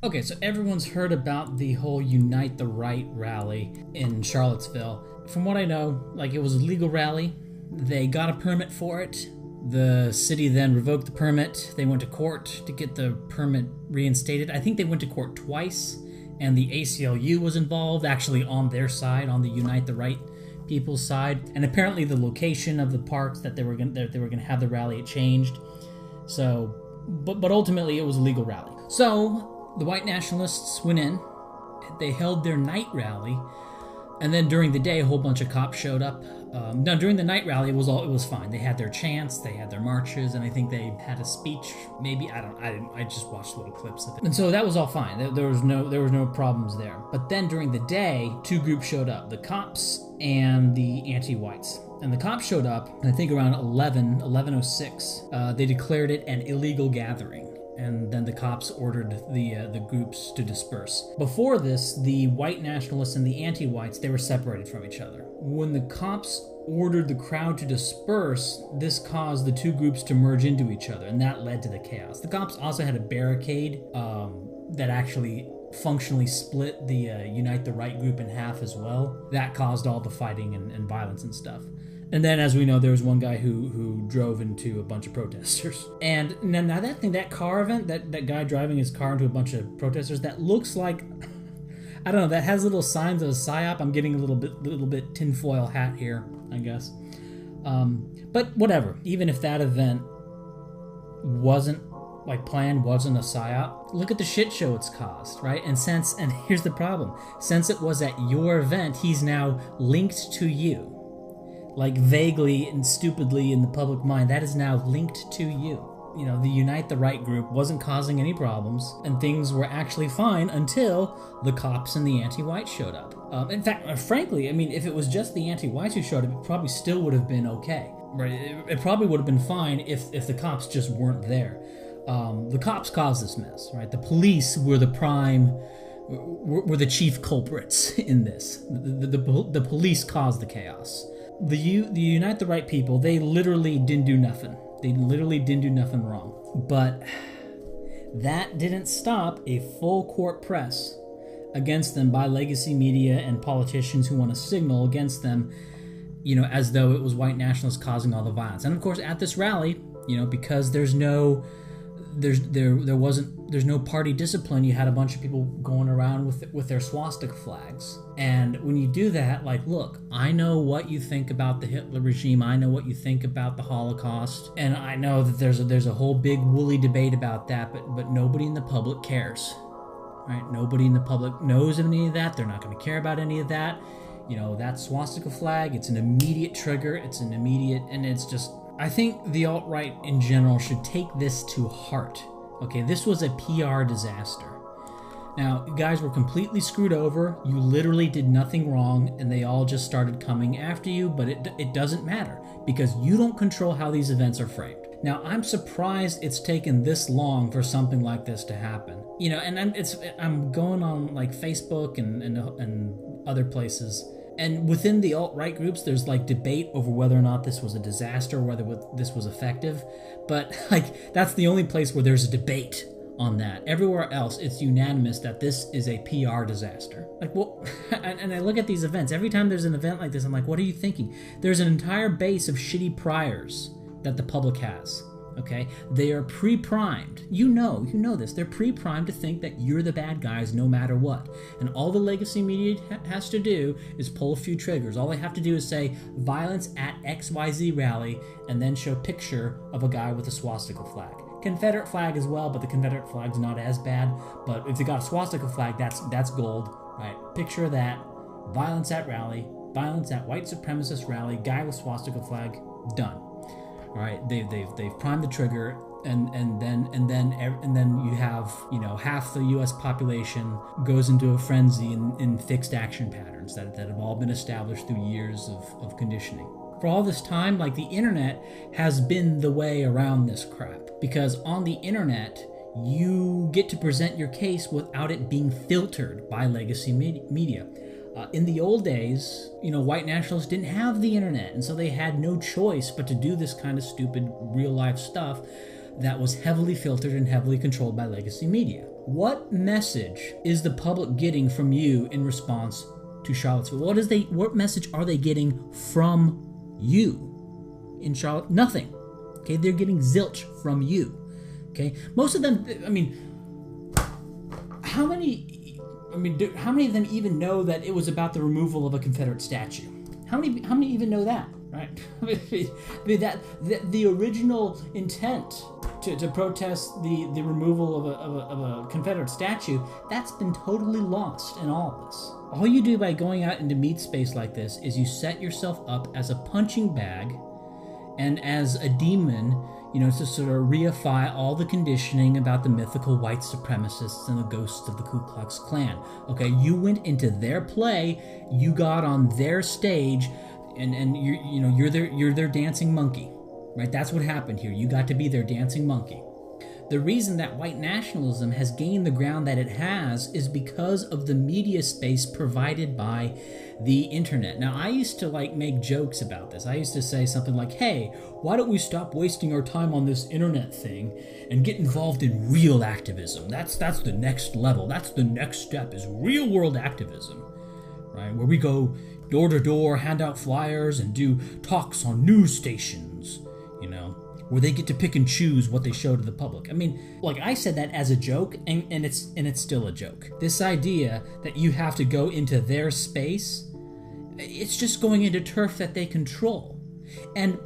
Okay, so everyone's heard about the whole Unite the Right rally in Charlottesville. From what I know, it was a legal rally. They got a permit for it. The city then revoked the permit. They went to court to get the permit reinstated. I think they went to court twice, and the ACLU was involved, actually on their side, on the Unite the Right people's side. And apparently the location of the parks that they were going to have the rally, it changed. So, but ultimately it was a legal rally. So the white nationalists went in, they held their night rally, and then during the day, a whole bunch of cops showed up. Now, during the night rally, it was fine. They had their chants, they had their marches, and I think they had a speech. Maybe I just watched little clips of it, and so that was all fine. There was no problems there. But then during the day, two groups showed up: the cops and the anti-whites. And the cops showed up, I think around 11:06. They declared it an illegal gathering. And then the cops ordered the groups to disperse. Before this, the white nationalists and the anti-whites, they were separated from each other. When the cops ordered the crowd to disperse, this caused the two groups to merge into each other, and that led to the chaos. The cops also had a barricade that actually functionally split the Unite the Right group in half as well. That caused all the fighting and violence and stuff. And then, as we know, there was one guy who drove into a bunch of protesters. And now that car event, that guy driving his car into a bunch of protesters, that looks like, I don't know, that has little signs of a psyop. I'm getting a little bit tinfoil hat here, I guess. But whatever. Even if that event wasn't planned, wasn't a psyop, look at the shit show it's caused, right? And here's the problem: since it was at your event, he's now linked to you. Vaguely and stupidly in the public mind, that is now linked to you. You know, the Unite the Right group wasn't causing any problems, and things were actually fine until the cops and the anti-white showed up. In fact, frankly, I mean, if it was just the anti-whites who showed up, it probably still would have been okay. Right? It probably would have been fine if the cops just weren't there. The cops caused this mess, right? The police were the chief culprits in this. The police caused the chaos. The Unite the Right people, they literally didn't do nothing. They literally didn't do nothing wrong. But that didn't stop a full court press against them by legacy media and politicians who want to signal against them, as though it was white nationalists causing all the violence. And of course, at this rally, because there's no party discipline, you had a bunch of people going around with their swastika flags. And when you do that, look, I know what you think about the Hitler regime, I know what you think about the Holocaust, and I know that there's a whole big woolly debate about that, but nobody in the public cares, right? Nobody in the public knows any of that. They're not going to care about any of that. That swastika flag, it's an immediate trigger, and it's just, I think the alt-right in general should take this to heart. Okay, this was a PR disaster. Now, you guys were completely screwed over. You literally did nothing wrong, and they all just started coming after you, but it doesn't matter, because you don't control how these events are framed. Now, I'm surprised it's taken this long for something like this to happen. And I'm going on Facebook and other places, and within the alt-right groups, there's debate over whether or not this was a disaster, whether this was effective. But that's the only place where there's a debate on that. Everywhere else, it's unanimous that this is a PR disaster. And I look at these events. Every time there's an event like this, I'm like, what are you thinking? There's an entire base of shitty priors that the public has. Okay, they are pre-primed. You know this. They're pre-primed to think that you're the bad guys no matter what. And all the legacy media has to do is pull a few triggers. All they have to do is say violence at XYZ rally and then show a picture of a guy with a swastika flag. Confederate flag as well, but the Confederate flag's not as bad. But if they got a swastika flag, that's gold, right? Picture of that. Violence at rally. Violence at white supremacist rally. Guy with swastika flag. Done. All right, they've primed the trigger, and then you have half the U.S. population goes into a frenzy in fixed action patterns that have all been established through years of conditioning. For all this time, the internet has been the way around this crap, because on the internet you get to present your case without it being filtered by legacy media. In the old days, white nationalists didn't have the internet, and so they had no choice but to do this kind of stupid real-life stuff that was heavily filtered and heavily controlled by legacy media. What message is the public getting from you in response to Charlottesville? What message are they getting from you in Charlotte? Nothing. Okay, they're getting zilch from you. Okay, most of them. I mean, how many of them even know that it was about the removal of a Confederate statue? How many even know that? Right? I mean, the original intent to protest the removal of a Confederate statue, that's been totally lost in all of this. All you do by going out into meat space like this is you set yourself up as a punching bag and as a demon, to sort of reify all the conditioning about the mythical white supremacists and the ghosts of the Ku Klux Klan. Okay, you went into their play, you got on their stage, and you're their dancing monkey, right? That's what happened here. You got to be their dancing monkey. The reason that white nationalism has gained the ground that it has is because of the media space provided by the internet. Now, I used to make jokes about this. I used to say something like, hey, why don't we stop wasting our time on this internet thing and get involved in real activism? That's the next level. That's the next step, is real world activism, right? Where we go door to door, hand out flyers, and do talks on news stations, where they get to pick and choose what they show to the public. I mean, I said that as a joke, and it's still a joke. This idea that you have to go into their space, it's just going into turf that they control. And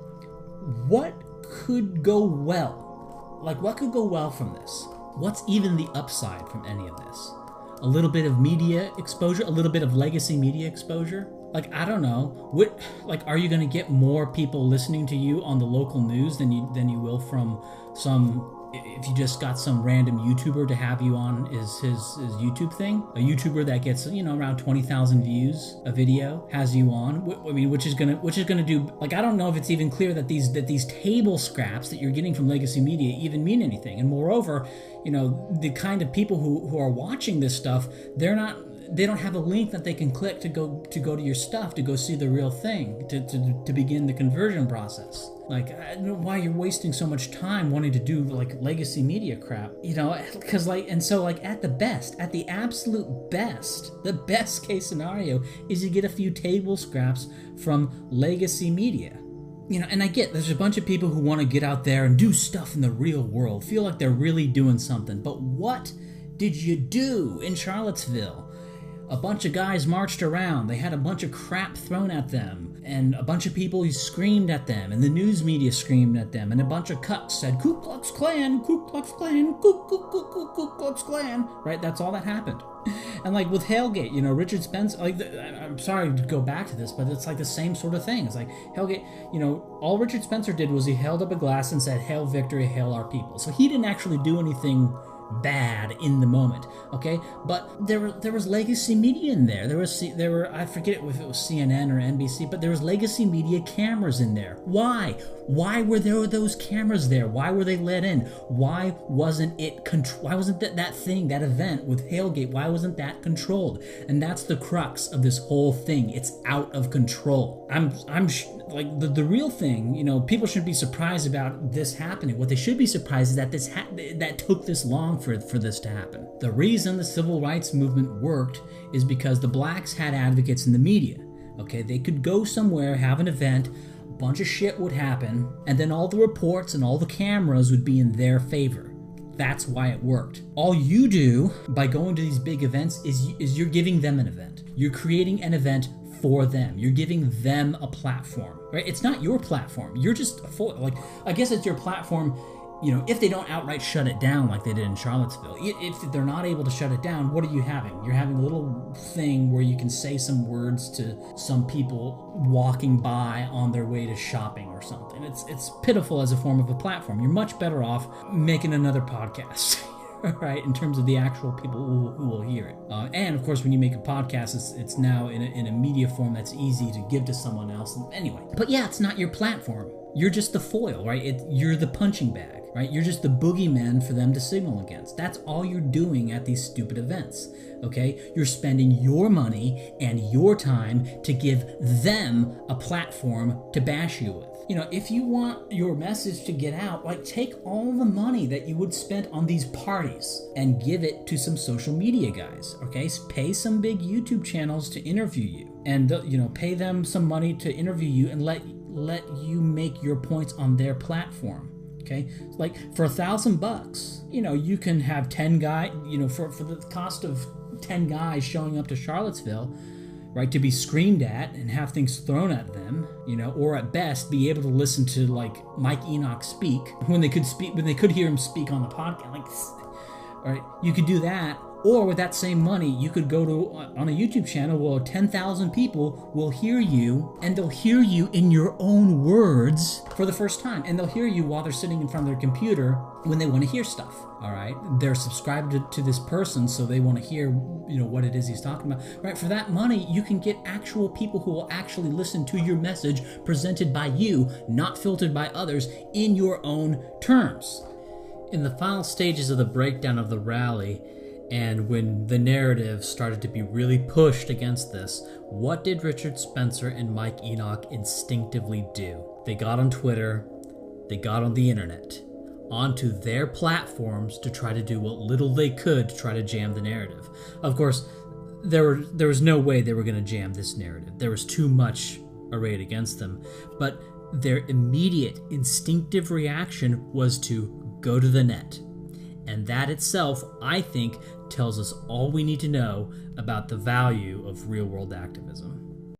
what could go well? What could go well from this? What's even the upside from any of this? A little bit of media exposure, a little bit of legacy media exposure. I don't know. Are you going to get more people listening to you on the local news than you will from if you just got some random YouTuber to have you on his YouTube thing? A YouTuber that gets around 20,000 views a video has you on. Which is gonna do. I don't know if it's even clear that these table scraps that you're getting from legacy media even mean anything. And moreover, the kind of people who are watching this stuff, they don't have a link that they can click to go to your stuff, to go see the real thing, to begin the conversion process. I don't know why you're wasting so much time wanting to do legacy media crap, because at the absolute best, the best case scenario is you get a few table scraps from legacy media. And I get there's a bunch of people who want to get out there and do stuff in the real world, feel like they're really doing something. But what did you do in Charlottesville? A bunch of guys marched around, they had a bunch of crap thrown at them, and a bunch of people screamed at them, and the news media screamed at them, and a bunch of cucks said, Ku Klux Klan, Ku Klux Klan, Ku Klux Klan, right? That's all that happened. And with Hailgate, Richard Spencer, I'm sorry to go back to this, but it's the same sort of thing. It's Hailgate, all Richard Spencer did was he held up a glass and said, "Hail victory, hail our people." So he didn't actually do anything bad in the moment, okay? But there was legacy media in there. There were I forget if it was CNN or NBC, but there was legacy media cameras in there. Why were there those cameras there? Why were they let in? Why wasn't that thing, that event with Hailgate, why wasn't that controlled? And that's the crux of this whole thing. It's out of control. The real thing, people shouldn't be surprised about this happening. What they should be surprised is that that took this long for this to happen. The reason the civil rights movement worked is because the blacks had advocates in the media. Okay, they could go somewhere, have an event, a bunch of shit would happen, and then all the reports and all the cameras would be in their favor. That's why it worked. All you do by going to these big events is you're giving them an event. You're creating an event for them. You're giving them a platform, right? It's not your platform. You're just I guess it's your platform, if they don't outright shut it down like they did in Charlottesville. If they're not able to shut it down, what are you having? You're having a little thing where you can say some words to some people walking by on their way to shopping or something. It's pitiful as a form of a platform. You're much better off making another podcast. Right, in terms of the actual people who will hear it. And of course, when you make a podcast, it's now in a media form that's easy to give to someone else. Anyway, but yeah, it's not your platform. You're just the foil, right? You're the punching bag. right? You're just the boogeyman for them to signal against. That's all you're doing at these stupid events, okay? You're spending your money and your time to give them a platform to bash you with. You know, if you want your message to get out, like, take all the money that you would spend on these parties and give it to some social media guys, okay? Pay some big YouTube channels to interview you, and you know, pay them some money to interview you and let you make your points on their platform. Okay, like for $1,000, you know, you can have 10 guys, you know, for the cost of 10 guys showing up to Charlottesville, right, to be screamed at and have things thrown at them, you know, or at best be able to listen to like Mike Enoch speak when they could hear him speak on the podcast. Like, all right, you could do that. Or with that same money, you could go to on a YouTube channel where 10,000 people will hear you, and they'll hear you in your own words for the first time. And they'll hear you while they're sitting in front of their computer when they want to hear stuff, all right? They're subscribed to this person, so they want to hear, you know, what it is he's talking about, right? For that money, you can get actual people who will actually listen to your message presented by you, not filtered by others, in your own terms. In the final stages of the breakdown of the rally, and when the narrative started to be really pushed against this, what did Richard Spencer and Mike Enoch instinctively do? They got on Twitter, they got on the internet, onto their platforms to try to do what little they could to try to jam the narrative. Of course, there was no way they were going to jam this narrative. There was too much arrayed against them. But their immediate instinctive reaction was to go to the net. And that itself, I think, tells us all we need to know about the value of real-world activism.